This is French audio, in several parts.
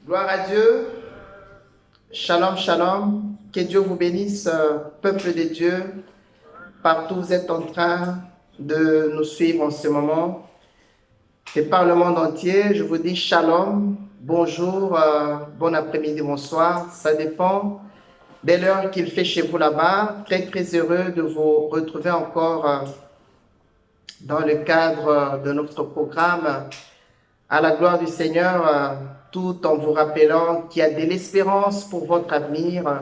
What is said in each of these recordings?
Gloire à Dieu. Shalom, shalom. Que Dieu vous bénisse, peuple de Dieu. Partout où vous êtes en train de nous suivre en ce moment. Et par le monde entier, je vous dis shalom, bonjour, bon après-midi, bonsoir. Ça dépend de l'heure qu'il fait chez vous là-bas. Très, très heureux de vous retrouver encore dans le cadre de notre programme à la gloire du Seigneur, tout en vous rappelant qu'il y a de l'espérance pour votre avenir,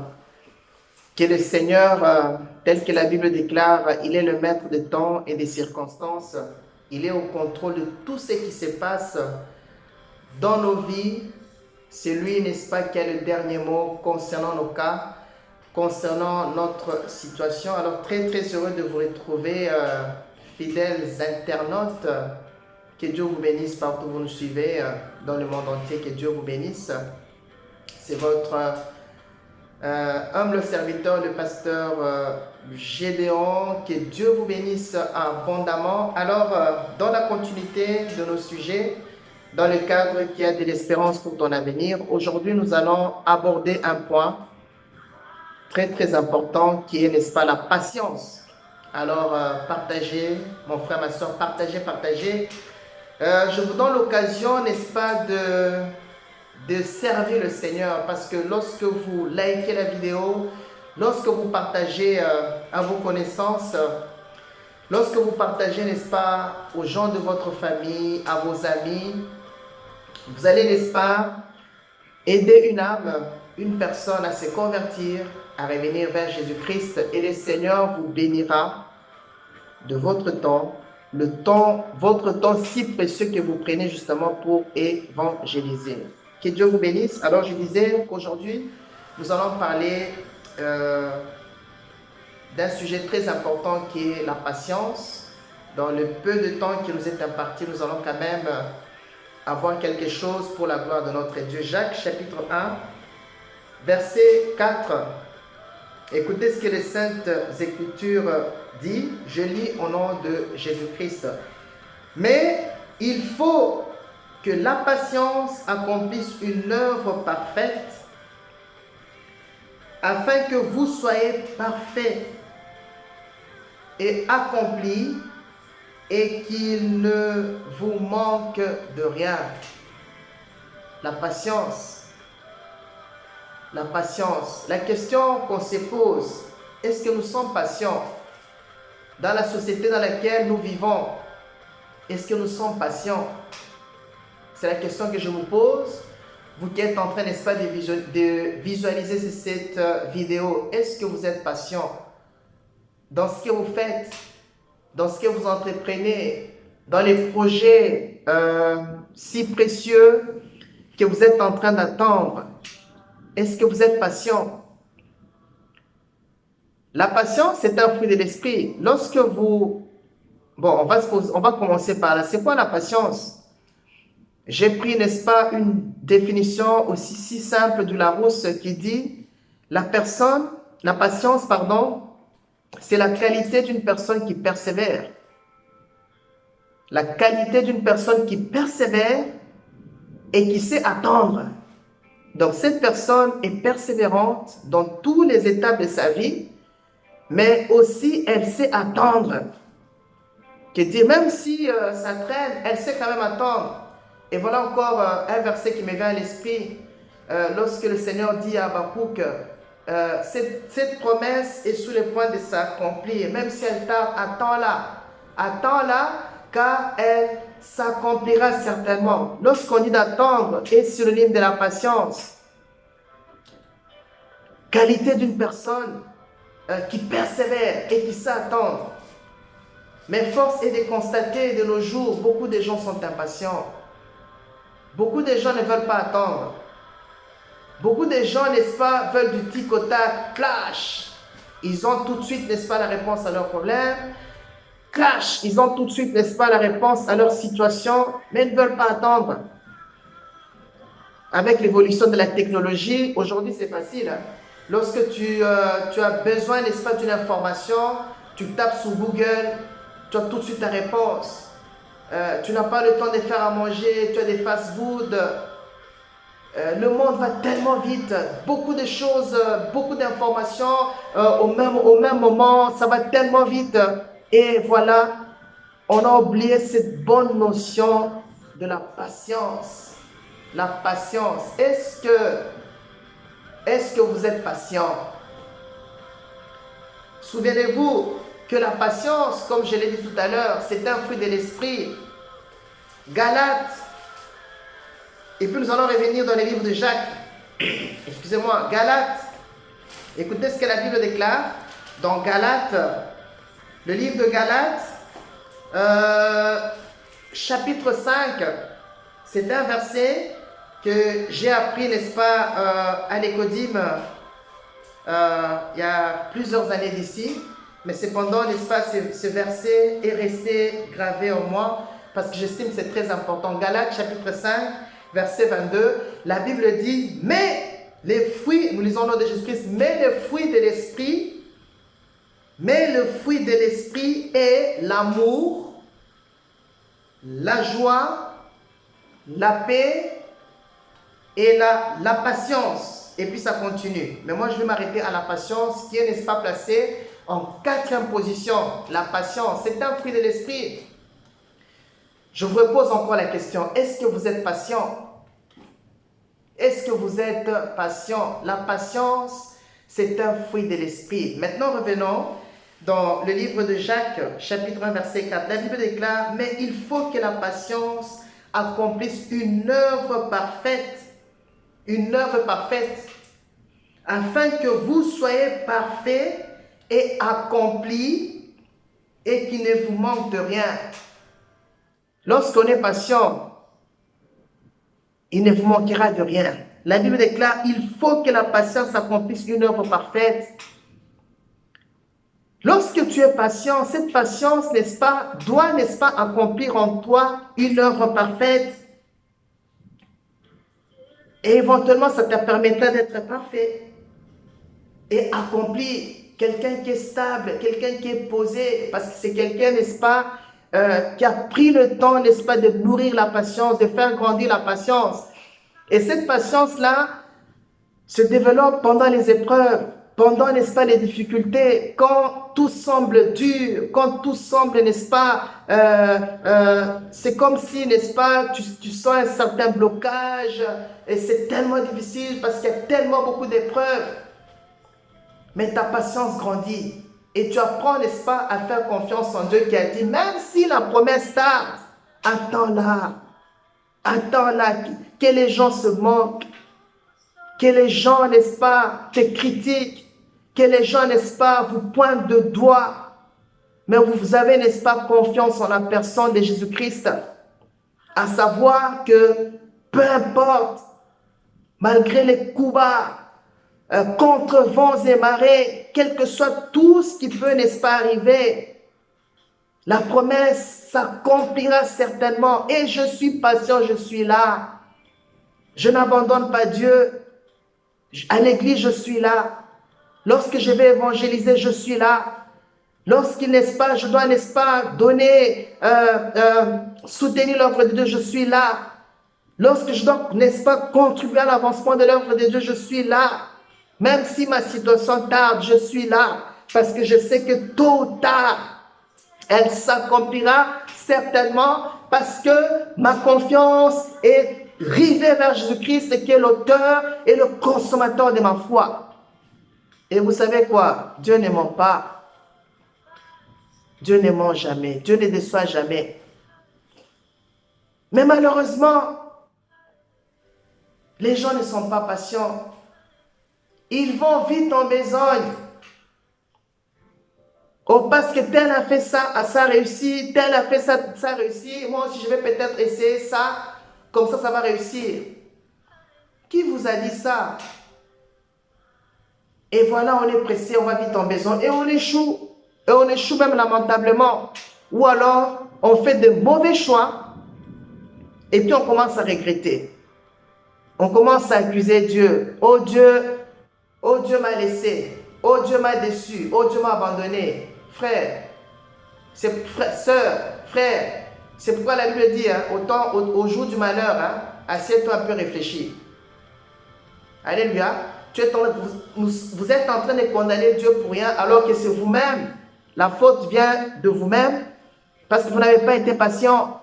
que le Seigneur, tel que la Bible déclare, il est le maître des temps et des circonstances. Il est au contrôle de tout ce qui se passe dans nos vies. C'est lui, n'est-ce pas, qui a le dernier mot concernant nos cas, concernant notre situation. Alors, très, très heureux de vous retrouver, fidèles internautes. Que Dieu vous bénisse partout où vous nous suivez, dans le monde entier. Que Dieu vous bénisse. C'est votre humble serviteur, le pasteur Gédéon. Que Dieu vous bénisse abondamment. Alors, dans la continuité de nos sujets, dans le cadre qui a de l'espérance pour ton avenir, aujourd'hui, nous allons aborder un point très, très important qui est, n'est-ce pas, la patience. Alors, partagez, mon frère, ma soeur, partagez. Je vous donne l'occasion, n'est-ce pas, de servir le Seigneur, parce que lorsque vous likez la vidéo, lorsque vous partagez à vos connaissances, lorsque vous partagez, n'est-ce pas, aux gens de votre famille, à vos amis, vous allez, n'est-ce pas, aider une âme, une personne à se convertir, à revenir vers Jésus-Christ, et le Seigneur vous bénira de votre temps, votre temps si précieux que vous prenez justement pour évangéliser. Que Dieu vous bénisse. Alors je disais qu'aujourd'hui, nous allons parler d'un sujet très important qui est la patience. Dans le peu de temps qui nous est imparti, nous allons quand même avoir quelque chose pour la gloire de notre Dieu. Jacques chapitre 1, verset 4. Écoutez ce que les Saintes Écritures disent. Je lis au nom de Jésus-Christ. Mais il faut que la patience accomplisse une œuvre parfaite, afin que vous soyez parfaits et accomplis, et qu'il ne vous manque de rien. La patience. La patience. La question qu'on se pose, est-ce que nous sommes patients dans la société dans laquelle nous vivons? Est-ce que nous sommes patients? C'est la question que je vous pose. Vous qui êtes en train, n'est-ce pas, de visualiser cette vidéo, est-ce que vous êtes patient dans ce que vous faites, dans ce que vous entreprenez, dans les projets si précieux que vous êtes en train d'attendre? Est-ce que vous êtes patient? La patience, c'est un fruit de l'esprit. Lorsque vous... Bon, on va commencer par là. C'est quoi la patience? J'ai pris, n'est-ce pas, une définition aussi si simple du Larousse qui dit la patience, pardon, c'est la qualité d'une personne qui persévère. La qualité d'une personne qui persévère et qui sait attendre. Donc, cette personne est persévérante dans tous les étapes de sa vie, mais aussi elle sait attendre. Qui dit, même si ça traîne, elle sait quand même attendre. Et voilà encore un verset qui me vient à l'esprit. Lorsque le Seigneur dit à Habakkuk, cette promesse est sur le point de s'accomplir. Même si elle tarde, attends-la. Attends-la, car elle s'accomplira certainement. Lorsqu'on dit d'attendre, est sur le livre de la patience. Qualité d'une personne qui persévère et qui sait attendre. Mais force est de constater de nos jours, beaucoup de gens sont impatients. Beaucoup de gens ne veulent pas attendre. Beaucoup de gens, n'est-ce pas, veulent du tic au tac, clash. Ils ont tout de suite, n'est-ce pas, la réponse à leurs problèmes. Clash, ils ont tout de suite, n'est-ce pas, la réponse à leur situation, mais ils ne veulent pas attendre. Avec l'évolution de la technologie, aujourd'hui c'est facile. Hein? Lorsque tu as besoin, n'est-ce pas, d'une information, tu tapes sur Google, tu as tout de suite la réponse. Tu n'as pas le temps de faire à manger, tu as des fast-food. Le monde va tellement vite, beaucoup de choses, beaucoup d'informations au même moment, ça va tellement vite. Et voilà, on a oublié cette bonne notion de la patience. La patience. Est-ce que vous êtes patient? Souvenez-vous que la patience, comme je l'ai dit tout à l'heure, c'est un fruit de l'esprit. Galates. Et puis nous allons revenir dans les livres de Jacques. Excusez-moi, Galates. Écoutez ce que la Bible déclare dans Galates, le livre de Galates, chapitre 5. C'est un verset que j'ai appris, n'est-ce pas, à l'Écodime il y a plusieurs années d'ici. Mais cependant, n'est-ce pas, ce verset est resté gravé en moi parce que j'estime que c'est très important. Galates, chapitre 5. Verset 22, la Bible dit, mais les fruits, nous lisons au nom de Jésus-Christ, mais le fruit de l'esprit est l'amour, la joie, la paix et la patience. Et puis ça continue. Mais moi je vais m'arrêter à la patience qui est, n'est-ce pas, placée en 4e position. La patience, c'est un fruit de l'esprit. Je vous repose encore la question, est-ce que vous êtes patient? Est-ce que vous êtes patient? La patience, c'est un fruit de l'esprit. Maintenant, revenons dans le livre de Jacques, chapitre 1, verset 4. La Bible déclare, mais il faut que la patience accomplisse une œuvre parfaite, afin que vous soyez parfaits et accomplis et qu'il ne vous manque de rien. Lorsqu'on est patient, il ne vous manquera de rien. La Bible déclare, il faut que la patience accomplisse une œuvre parfaite. Lorsque tu es patient, cette patience, n'est-ce pas, doit, n'est-ce pas, accomplir en toi une œuvre parfaite. Et éventuellement, ça te permettra d'être parfait et accompli. Quelqu'un qui est stable, quelqu'un qui est posé, parce que c'est quelqu'un, n'est-ce pas, qui a pris le temps, n'est-ce pas, de nourrir la patience, de faire grandir la patience. Et cette patience-là se développe pendant les épreuves, pendant, n'est-ce pas, les difficultés, quand tout semble dur, quand tout semble, n'est-ce pas, c'est comme si, n'est-ce pas, tu sens un certain blocage et c'est tellement difficile parce qu'il y a tellement beaucoup d'épreuves. Mais ta patience grandit et tu apprends, n'est-ce pas, à faire confiance en Dieu qui a dit, même si la promesse tarde, attends-la, que les gens se moquent, que les gens, n'est-ce pas, te critiquent, que les gens, n'est-ce pas, vous pointent de doigt. Mais vous avez, n'est-ce pas, confiance en la personne de Jésus-Christ. À savoir que, peu importe, malgré les coups bas, contre vents et marées, quel que soit tout ce qui peut, n'est-ce pas, arriver, la promesse s'accomplira certainement. Et je suis patient, je suis là. Je n'abandonne pas Dieu. À l'église, je suis là. Lorsque je vais évangéliser, je suis là. Lorsqu'il, n'est-ce pas, je dois, n'est-ce pas, donner, soutenir l'œuvre de Dieu, je suis là. Lorsque je dois, n'est-ce pas, contribuer à l'avancement de l'œuvre de Dieu, je suis là. Même si ma situation tarde, je suis là. Parce que je sais que tôt ou tard, elle s'accomplira certainement parce que ma confiance est rivée vers Jésus-Christ qui est l'auteur et le consommateur de ma foi. Et vous savez quoi? Dieu ne ment pas. Dieu ne ment jamais. Dieu ne déçoit jamais. Mais malheureusement, les gens ne sont pas patients. Ils vont vite en besogne. Oh, parce que tel a fait ça, ça a réussi, tel a fait ça, ça a réussi. Moi aussi, je vais peut-être essayer ça, comme ça va réussir. Qui vous a dit ça? Et voilà, on est pressé, on va vite en besoin et on échoue. Et on échoue même lamentablement. Ou alors, on fait de mauvais choix et puis on commence à regretter. On commence à accuser Dieu. Oh Dieu m'a laissé. Oh Dieu m'a déçu. Oh Dieu m'a abandonné. Frère, sœur, frère, c'est pourquoi la Bible dit, hein, au jour du malheur, hein, assieds-toi un peu, réfléchis. Alléluia. Vous êtes en train de condamner Dieu pour rien alors que c'est vous-même. La faute vient de vous-même parce que vous n'avez pas été patient.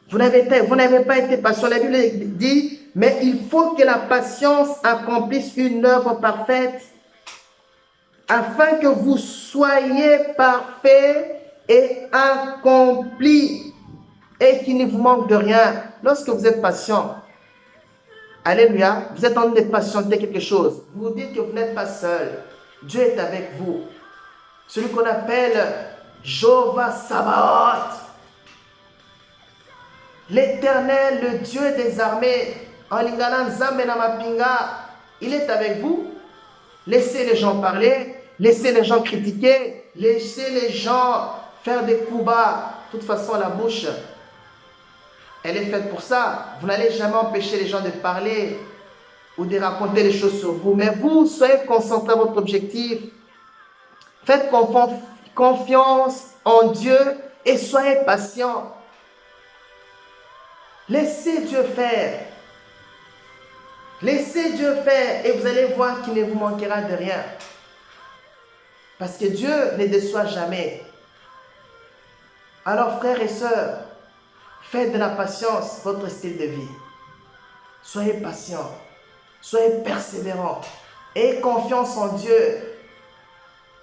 Vous n'avez pas été patient. La Bible dit, mais il faut que la patience accomplisse une œuvre parfaite afin que vous soyez parfaits et accomplis et qu'il ne vous manque de rien. Lorsque vous êtes patient, alléluia, vous êtes en train de patienter quelque chose. Vous dites que vous n'êtes pas seul. Dieu est avec vous. Celui qu'on appelle Jéhovah Sabaoth. L'Éternel, le Dieu des armées, en lingala nzambe na mapinga, il est avec vous. Laissez les gens parler, laissez les gens critiquer, laissez les gens faire des coups bas. De toute façon, la bouche, elle est faite pour ça. Vous n'allez jamais empêcher les gens de parler ou de raconter les choses sur vous. Mais vous, soyez concentrés à votre objectif. Faites confiance en Dieu et soyez patient. Laissez Dieu faire. Laissez Dieu faire et vous allez voir qu'il ne vous manquera de rien. Parce que Dieu ne déçoit jamais. Alors frères et sœurs, faites de la patience votre style de vie. Soyez patients, soyez persévérants. Ayez confiance en Dieu.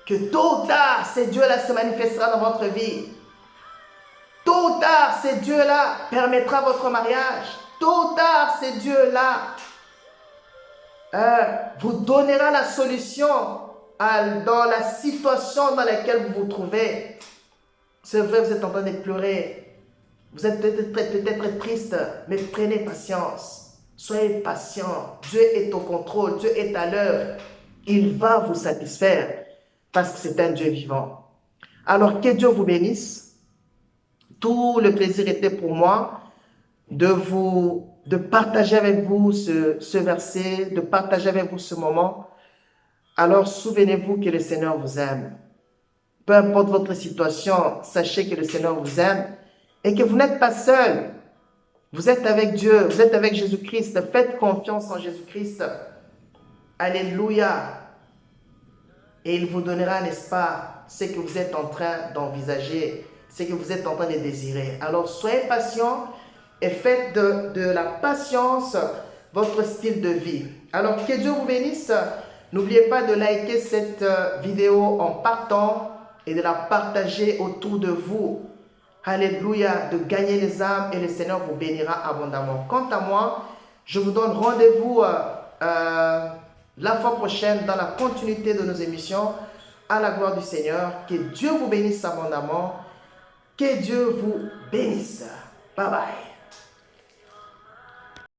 Que tôt ou tard, ce Dieu-là se manifestera dans votre vie. Tôt ou tard, ce Dieu-là permettra votre mariage. Tôt ou tard, ce Dieu-là vous donnera la solution dans la situation dans laquelle vous vous trouvez. C'est vrai, vous êtes en train de pleurer. Vous êtes peut-être triste, mais prenez patience. Soyez patient. Dieu est au contrôle. Dieu est à l'œuvre. Il va vous satisfaire parce que c'est un Dieu vivant. Alors, que Dieu vous bénisse. Tout le plaisir était pour moi de partager avec vous ce verset, de partager avec vous ce moment. Alors, souvenez-vous que le Seigneur vous aime. Peu importe votre situation, sachez que le Seigneur vous aime et que vous n'êtes pas seul. Vous êtes avec Dieu, vous êtes avec Jésus-Christ. Faites confiance en Jésus-Christ. Alléluia. Et il vous donnera, n'est-ce pas, ce que vous êtes en train d'envisager, ce que vous êtes en train de désirer. Alors, soyez patients et faites de la patience votre style de vie. Alors, que Dieu vous bénisse. N'oubliez pas de liker cette vidéo en partant et de la partager autour de vous. Alléluia, de gagner les âmes et le Seigneur vous bénira abondamment. Quant à moi, je vous donne rendez-vous la fois prochaine dans la continuité de nos émissions à la gloire du Seigneur. Que Dieu vous bénisse abondamment. Que Dieu vous bénisse. Bye bye.